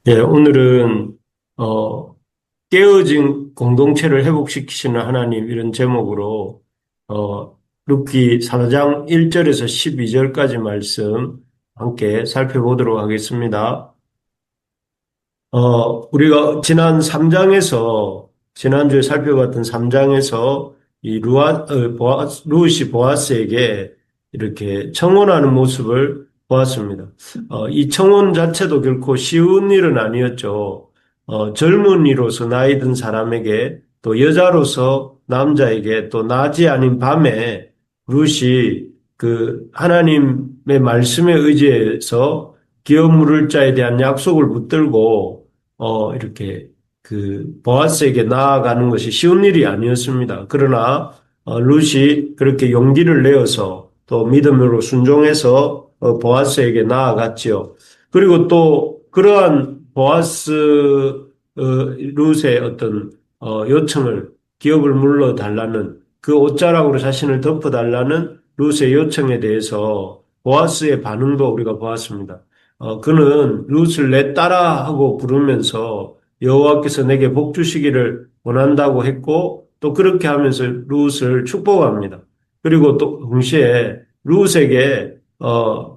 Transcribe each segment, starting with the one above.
예, 오늘은 깨어진 공동체를 회복시키시는 하나님 이런 제목으로 룻기 4장 1절에서 12절까지 말씀 함께 살펴보도록 하겠습니다. 우리가 지난주에 살펴봤던 3장에서 루시 보아스에게 이렇게 청혼하는 모습을 보았습니다. 이 청혼 자체도 결코 쉬운 일은 아니었죠. 젊은이로서 나이 든 사람에게 또 여자로서 남자에게 또 낮이 아닌 밤에 루시 그 하나님의 말씀에 의지해서 기업 물을 자에 대한 약속을 붙들고 이렇게 그 보아스에게 나아가는 것이 쉬운 일이 아니었습니다. 그러나 룻이 그렇게 용기를 내어서 또 믿음으로 순종해서 보아스에게 나아갔지요. 그리고 또 그러한 룻의 어떤 요청을 기업을 물러 달라는 그 옷자락으로 자신을 덮어 달라는 룻의 요청에 대해서 보아스의 반응도 우리가 보았습니다. 그는 룻을 내 딸아 하고 부르면서 여호와께서 내게 복 주시기를 원한다고 했고 또 그렇게 하면서 룻을 축복합니다. 그리고 또 동시에 룻에게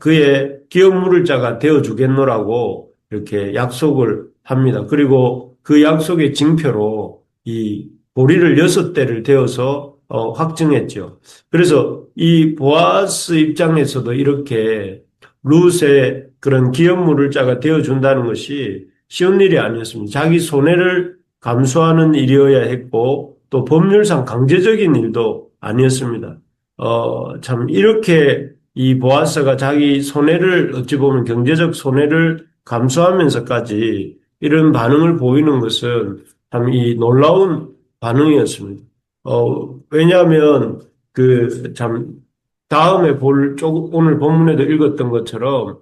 그의 기업 물을 자가 되어 주겠노라고 이렇게 약속을 합니다. 그리고 그 약속의 징표로 이 보리를 6대를 되어서 확증했죠. 그래서 이 보아스 입장에서도 이렇게 룻의 그런 기업 물을 자가 되어준다는 것이 쉬운 일이 아니었습니다. 자기 손해를 감수하는 일이어야 했고 또 법률상 강제적인 일도 아니었습니다. 참 이렇게 이 보아스가 자기 손해를 어찌 보면 경제적 손해를 감수하면서까지 이런 반응을 보이는 것은 참 이 놀라운 반응이었습니다. 왜냐하면 참 다음에 오늘 본문에도 읽었던 것처럼,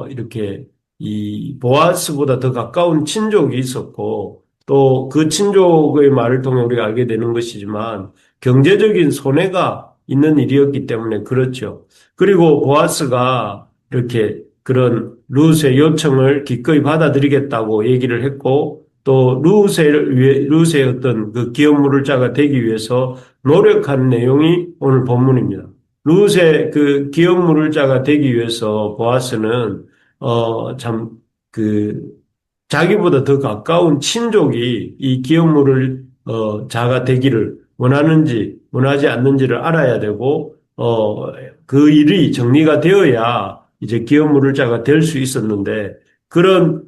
이렇게 이 보아스보다 더 가까운 친족이 있었고, 또 그 친족의 말을 통해 우리가 알게 되는 것이지만, 경제적인 손해가 있는 일이었기 때문에 그렇죠. 그리고 보아스가 이렇게 그런 룻의 요청을 기꺼이 받아들이겠다고 얘기를 했고, 또 룻의 어떤 그 기업 물을 자가 되기 위해서 노력한 내용이 오늘 본문입니다. 룻의 그 기업 물을 자가 되기 위해서 보아스는 참 그 자기보다 더 가까운 친족이 이 기업 물을 자가 되기를 원하는지 원하지 않는지를 알아야 되고 그 일이 정리가 되어야 이제 기업 물을 자가 될 수 있었는데 그런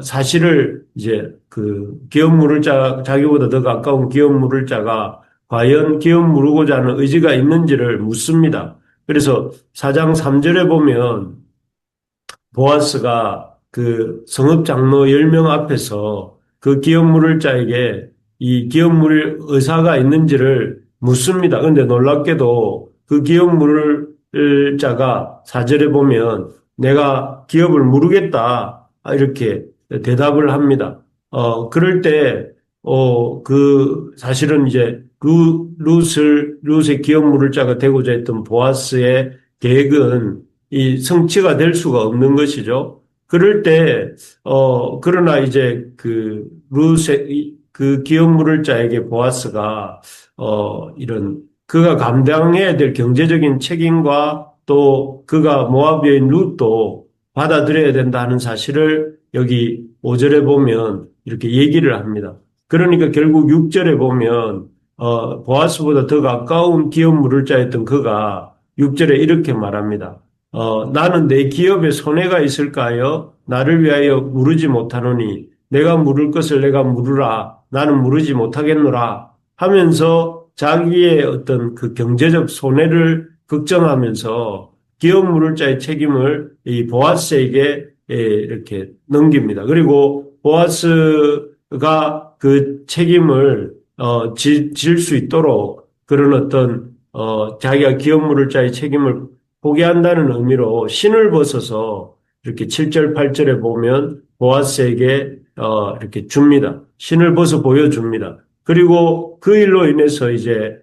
사실을 이제 그 기업 물을 자기보다 더 가까운 기업 물을 자가 과연 기업 물고자 하는 의지가 있는지를 묻습니다. 그래서 4장 3절에 보면 보아스가 그 성읍 장로 10명 앞에서 그 기업 물을 자에게 이 기업 물을 의사가 있는지를 묻습니다. 그런데 놀랍게도 그 기업 물을 자가 4절에 보면 내가 기업을 물으겠다 이렇게 대답을 합니다. 그럴 때 사실은 이제 룻의 기업 물을 자가 되고자 했던 보아스의 계획은 이 성취가 될 수가 없는 것이죠. 그럴 때, 그러나 이제 그 기업 물을 자에게 보아스가, 그가 감당해야 될 경제적인 책임과 또 그가 모압여인 룻도 받아들여야 된다는 사실을 여기 5절에 보면 이렇게 얘기를 합니다. 그러니까 결국 6절에 보면, 보아스보다 더 가까운 기업 물을 자였던 그가 6절에 이렇게 말합니다. 나는 내 기업에 손해가 있을까요? 나를 위하여 물으지 못하노니 내가 물을 것을 내가 물으라. 나는 물으지 못하겠노라. 하면서 자기의 어떤 그 경제적 손해를 걱정하면서 기업 물을 자의 책임을 이 보아스에게 이렇게 넘깁니다. 그리고 보아스가 그 책임을 질 수 있도록 그런 어떤 자기가 기업 물을 자의 책임을 포기한다는 의미로 신을 벗어서 이렇게 7절, 8절에 보면 보아스에게 이렇게 줍니다. 신을 벗어 보여줍니다. 그리고 그 일로 인해서 이제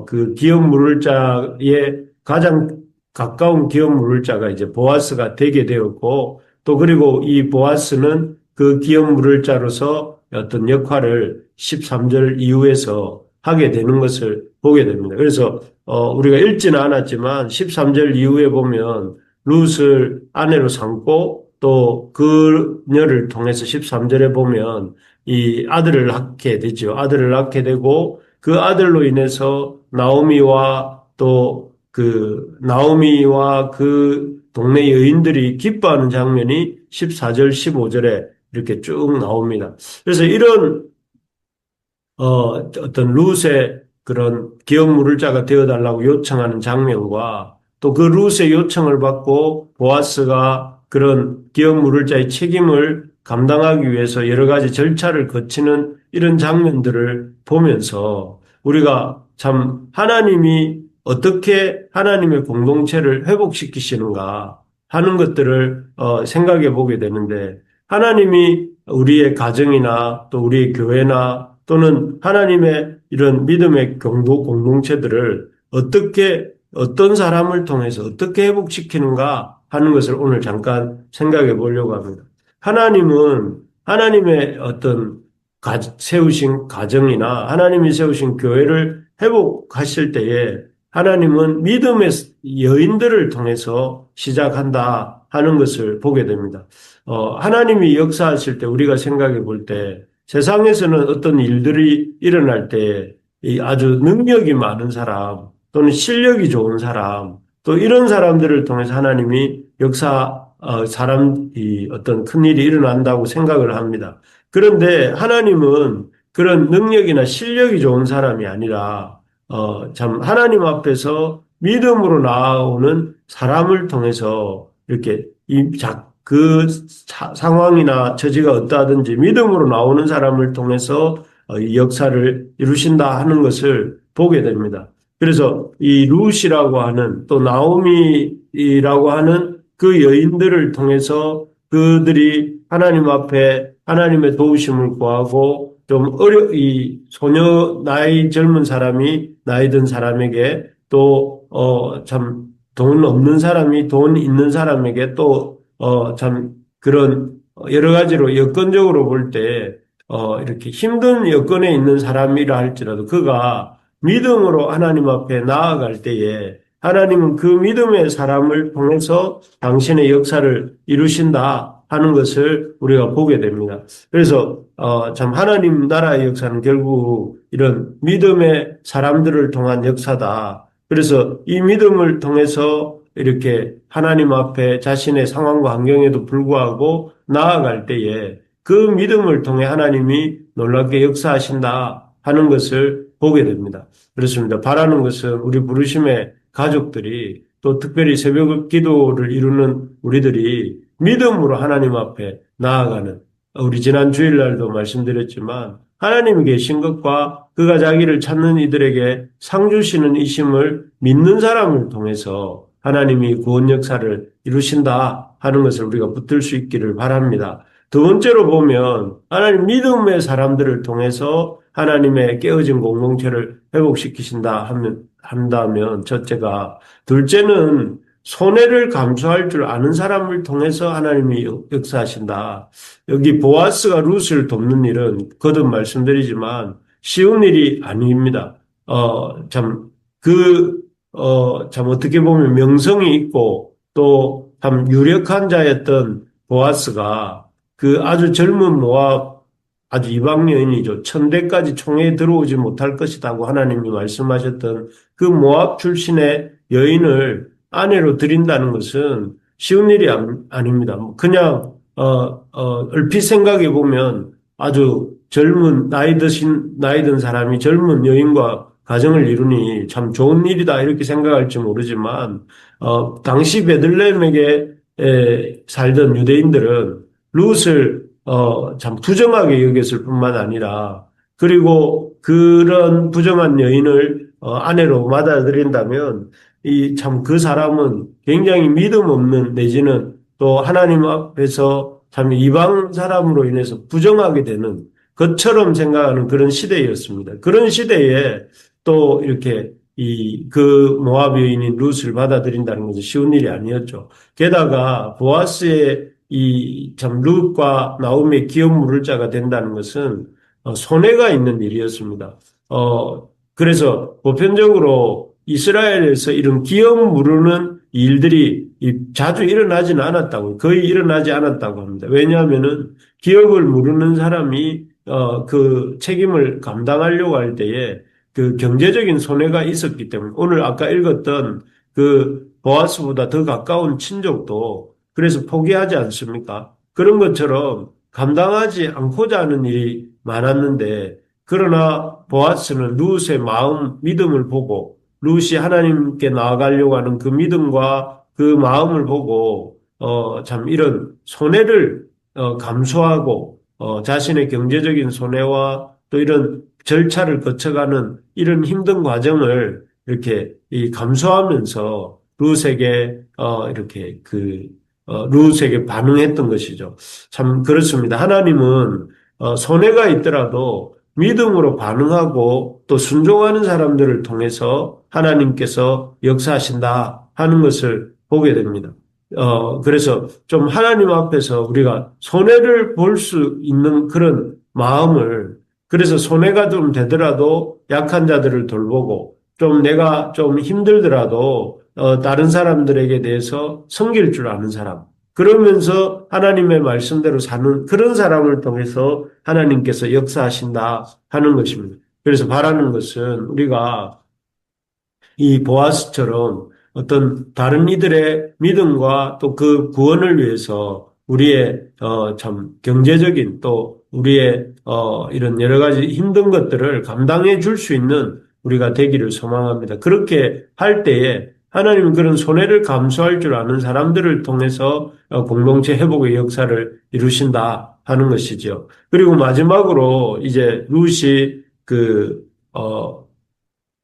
그 기업 물을 자의 가장 가까운 기업 물을 자가 이제 보아스가 되게 되었고 또 그리고 이 보아스는 그 기업 물을자로서 어떤 역할을 13절 이후에서 하게 되는 것을 보게 됩니다. 그래서 우리가 읽지는 않았지만 13절 이후에 보면 룻을 아내로 삼고 또 그녀를 통해서 13절에 보면 이 아들을 낳게 되죠. 아들을 낳게 되고 그 아들로 인해서 나오미와 그 동네 여인들이 기뻐하는 장면이 14절, 15절에 이렇게 쭉 나옵니다. 그래서 이런 어떤 룻의 그런 기업 물을자가 되어달라고 요청하는 장면과 또 그 룻의 요청을 받고 보아스가 그런 기업 물을자의 책임을 감당하기 위해서 여러 가지 절차를 거치는 이런 장면들을 보면서 우리가 참 하나님이 어떻게 하나님의 공동체를 회복시키시는가 하는 것들을 생각해 보게 되는데 하나님이 우리의 가정이나 또 우리의 교회나 또는 하나님의 이런 믿음의 공동체들을 어떤 사람을 통해서 어떻게 회복시키는가 하는 것을 오늘 잠깐 생각해 보려고 합니다. 하나님은 하나님의 어떤 세우신 가정이나 하나님이 세우신 교회를 회복하실 때에 하나님은 믿음의 여인들을 통해서 시작한다 하는 것을 보게 됩니다. 하나님이 역사하실 때 우리가 생각해 볼 때 세상에서는 어떤 일들이 일어날 때 이 아주 능력이 많은 사람 또는 실력이 좋은 사람 또 이런 사람들을 통해서 하나님이 사람이 어떤 큰 일이 일어난다고 생각을 합니다. 그런데 하나님은 그런 능력이나 실력이 좋은 사람이 아니라 참 하나님 앞에서 믿음으로 나아오는 사람을 통해서 이렇게 상황이나 처지가 어떠하든지 믿음으로 나오는 사람을 통해서 이 역사를 이루신다 하는 것을 보게 됩니다. 그래서 이 룻이라고 하는 또 나오미라고 하는 그 여인들을 통해서 그들이 하나님 앞에 하나님의 도우심을 구하고 이 나이 젊은 사람이 나이 든 사람에게 또, 참, 돈 없는 사람이 돈 있는 사람에게 또, 참, 그런 여러 가지로 여건적으로 볼 때, 이렇게 힘든 여건에 있는 사람이라 할지라도 그가 믿음으로 하나님 앞에 나아갈 때에 하나님은 그 믿음의 사람을 통해서 당신의 역사를 이루신다 하는 것을 우리가 보게 됩니다. 그래서 참 하나님 나라의 역사는 결국 이런 믿음의 사람들을 통한 역사다. 그래서 이 믿음을 통해서 이렇게 하나님 앞에 자신의 상황과 환경에도 불구하고 나아갈 때에 그 믿음을 통해 하나님이 놀랍게 역사하신다 하는 것을 보게 됩니다. 그렇습니다. 바라는 것은 우리 부르심의 가족들이 또 특별히 새벽 기도를 이루는 우리들이 믿음으로 하나님 앞에 나아가는 우리 지난 주일날도 말씀드렸지만 하나님이 계신 것과 그가 자기를 찾는 이들에게 상 주시는 이심을 믿는 사람을 통해서 하나님이 구원 역사를 이루신다 하는 것을 우리가 붙들 수 있기를 바랍니다. 두 번째로 보면 하나님 믿음의 사람들을 통해서 하나님의 깨어진 공동체를 회복시키신다 한다면 첫째가 둘째는 손해를 감수할 줄 아는 사람을 통해서 하나님이 역사하신다. 여기 보아스가 룻을 돕는 일은 거듭 말씀드리지만 쉬운 일이 아닙니다. 참 어떻게 보면 명성이 있고 또 참 유력한 자였던 보아스가 그 아주 젊은 모압 아주 이방 여인이죠. 1000대까지 총회에 들어오지 못할 것이라고 하나님이 말씀하셨던 그 모압 출신의 여인을 아내로 드린다는 것은 쉬운 일이 아닙니다. 그냥 얼핏 생각해 보면 아주 나이 든 사람이 젊은 여인과 가정을 이루니 참 좋은 일이다 이렇게 생각할지 모르지만 당시 베들레헴에 살던 유대인들은 룻을 참 부정하게 여겼을 뿐만 아니라 그리고 그런 부정한 여인을 아내로 받아들인다면 이 참 그 사람은 굉장히 믿음 없는 내지는 또 하나님 앞에서 참 이방 사람으로 인해서 부정하게 되는 것처럼 생각하는 그런 시대였습니다. 그런 시대에 또 이렇게 그 모압 여인인 룻을 받아들인다는 것은 쉬운 일이 아니었죠. 게다가 보아스의 이 참 룻과 나오미의 기업 물을 자가 된다는 것은 손해가 있는 일이었습니다. 그래서 보편적으로 이스라엘에서 이런 기업 물르는 일들이 자주 일어나지는 않았다고, 거의 일어나지 않았다고 합니다. 왜냐하면은 기업을 물르는 사람이 그 책임을 감당하려고 할 때에 그 경제적인 손해가 있었기 때문에 오늘 아까 읽었던 그 보아스보다 더 가까운 친족도 그래서 포기하지 않습니까? 그런 것처럼 감당하지 않고자 하는 일이 많았는데 그러나 보아스는 룻의 마음, 믿음을 보고 룻이 하나님께 나아가려고 하는 그 믿음과 그 마음을 보고 참 이런 손해를 감수하고 자신의 경제적인 손해와 또 이런 절차를 거쳐가는 이런 힘든 과정을 이렇게 이 감수하면서 룻에게 이렇게 룻에게 반응했던 것이죠. 참 그렇습니다. 하나님은 손해가 있더라도 믿음으로 반응하고 또 순종하는 사람들을 통해서 하나님께서 역사하신다 하는 것을 보게 됩니다. 그래서 좀 하나님 앞에서 우리가 손해를 볼 수 있는 그런 마음을 그래서 손해가 좀 되더라도 약한 자들을 돌보고 좀 내가 좀 힘들더라도 다른 사람들에게 대해서 섬길 줄 아는 사람. 그러면서 하나님의 말씀대로 사는 그런 사람을 통해서 하나님께서 역사하신다 하는 것입니다. 그래서 바라는 것은 우리가 이 보아스처럼 어떤 다른 이들의 믿음과 또 그 구원을 위해서 우리의 참 경제적인 또 우리의 이런 여러 가지 힘든 것들을 감당해 줄 수 있는 우리가 되기를 소망합니다. 그렇게 할 때에 하나님은 그런 손해를 감수할 줄 아는 사람들을 통해서 공동체 회복의 역사를 이루신다 하는 것이죠. 그리고 마지막으로 이제 룻이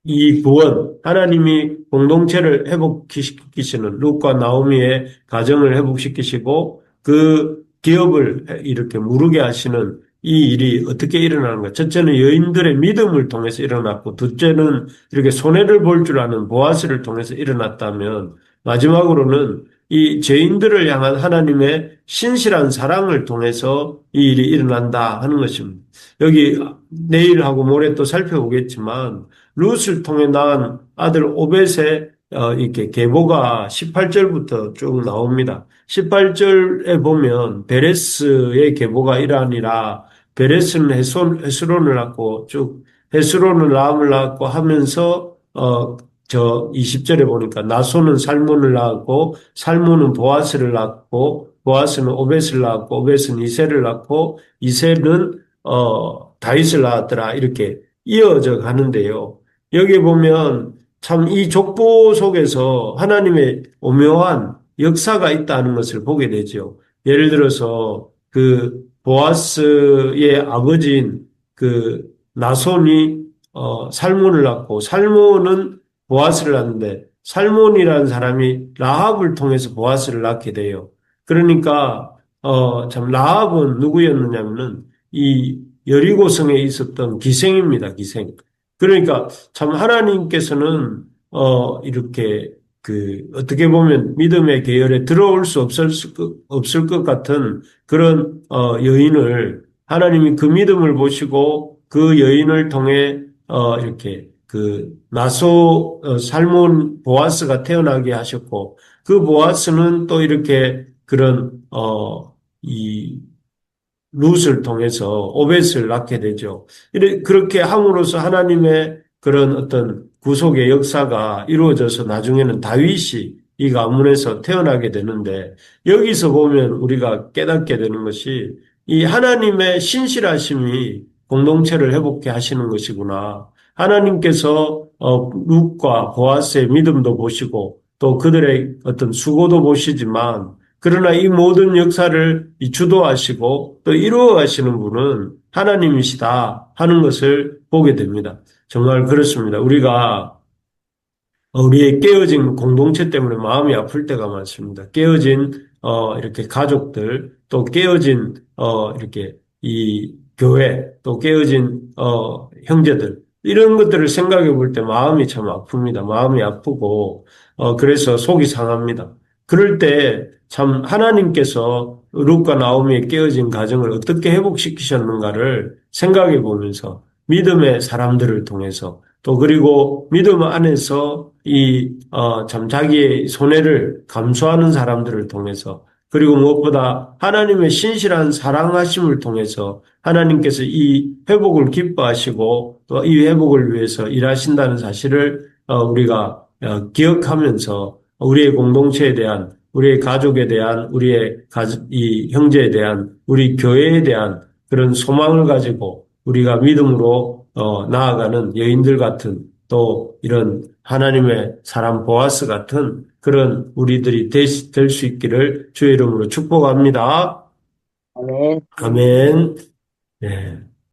이 구원, 하나님이 공동체를 회복시키시는 룻과 나오미의 가정을 회복시키시고 그 기업을 이렇게 무르게 하시는 이 일이 어떻게 일어나는가? 첫째는 여인들의 믿음을 통해서 일어났고, 둘째는 이렇게 손해를 볼 줄 아는 보아스를 통해서 일어났다면, 마지막으로는 이 죄인들을 향한 하나님의 신실한 사랑을 통해서 이 일이 일어난다 하는 것입니다. 여기 내일하고 모레 또 살펴보겠지만, 룻을 통해 낳은 아들 오벳의 이렇게 계보가 18절부터 쭉 나옵니다. 18절에 보면 베레스의 계보가 이러하니라. 베레스는 헤스론을 낳고 쭉 헤스론은 라암을 낳고 하면서 저 20절에 보니까 나손은 살몬을 낳았고 살몬은 보아스를 낳고 보아스는 오벳을 낳았고 오벳은 이새를 낳고 이새는 다윗을 낳았더라. 이렇게 이어져 가는데요. 여기 보면 참 이 족보 속에서 하나님의 오묘한 역사가 있다는 것을 보게 되죠. 예를 들어서 그 보아스의 아버지인 그 나손이 살몬을 낳고 살몬은 보아스를 낳는데 살몬이라는 사람이 라합을 통해서 보아스를 낳게 돼요. 그러니까 참 라합은 누구였느냐면은 이 여리고성에 있었던 기생입니다. 기생. 그러니까 참 하나님께서는 이렇게 어떻게 보면 믿음의 계열에 들어올 수 없을 것 같은 그런 여인을 하나님이 그 믿음을 보시고 그 여인을 통해 이렇게 살몬 보아스가 태어나게 하셨고 그 보아스는 또 이렇게 그런 이 룻을 통해서 오벳을 낳게 되죠. 그렇게 함으로써 하나님의 그런 어떤 구속의 역사가 이루어져서 나중에는 다윗이 이 가문에서 태어나게 되는데 여기서 보면 우리가 깨닫게 되는 것이 이 하나님의 신실하심이 공동체를 회복케 하시는 것이구나. 하나님께서 룻과 보아스의 믿음도 보시고 또 그들의 어떤 수고도 보시지만 그러나 이 모든 역사를 주도하시고 또 이루어 가시는 분은 하나님이시다 하는 것을 보게 됩니다. 정말 그렇습니다. 우리의 깨어진 공동체 때문에 마음이 아플 때가 많습니다. 깨어진 이렇게 가족들, 또 깨어진 이렇게 이 교회, 또 깨어진 형제들 이런 것들을 생각해 볼 때 마음이 참 아픕니다. 마음이 아프고 그래서 속이 상합니다. 그럴 때 참 하나님께서 룻과 나오미의 깨어진 가정을 어떻게 회복시키셨는가를 생각해 보면서 믿음의 사람들을 통해서 또 그리고 믿음 안에서 참 자기의 손해를 감수하는 사람들을 통해서 그리고 무엇보다 하나님의 신실한 사랑하심을 통해서 하나님께서 이 회복을 기뻐하시고 또 이 회복을 위해서 일하신다는 사실을 우리가 기억하면서 우리의 공동체에 대한 우리의 가족에 대한 우리의 이 형제에 대한 우리 교회에 대한 그런 소망을 가지고 우리가 믿음으로 나아가는 여인들 같은 또 이런 하나님의 사람 보아스 같은 그런 우리들이 될 수 있기를 주의 이름으로 축복합니다. 아멘. 아멘. 네.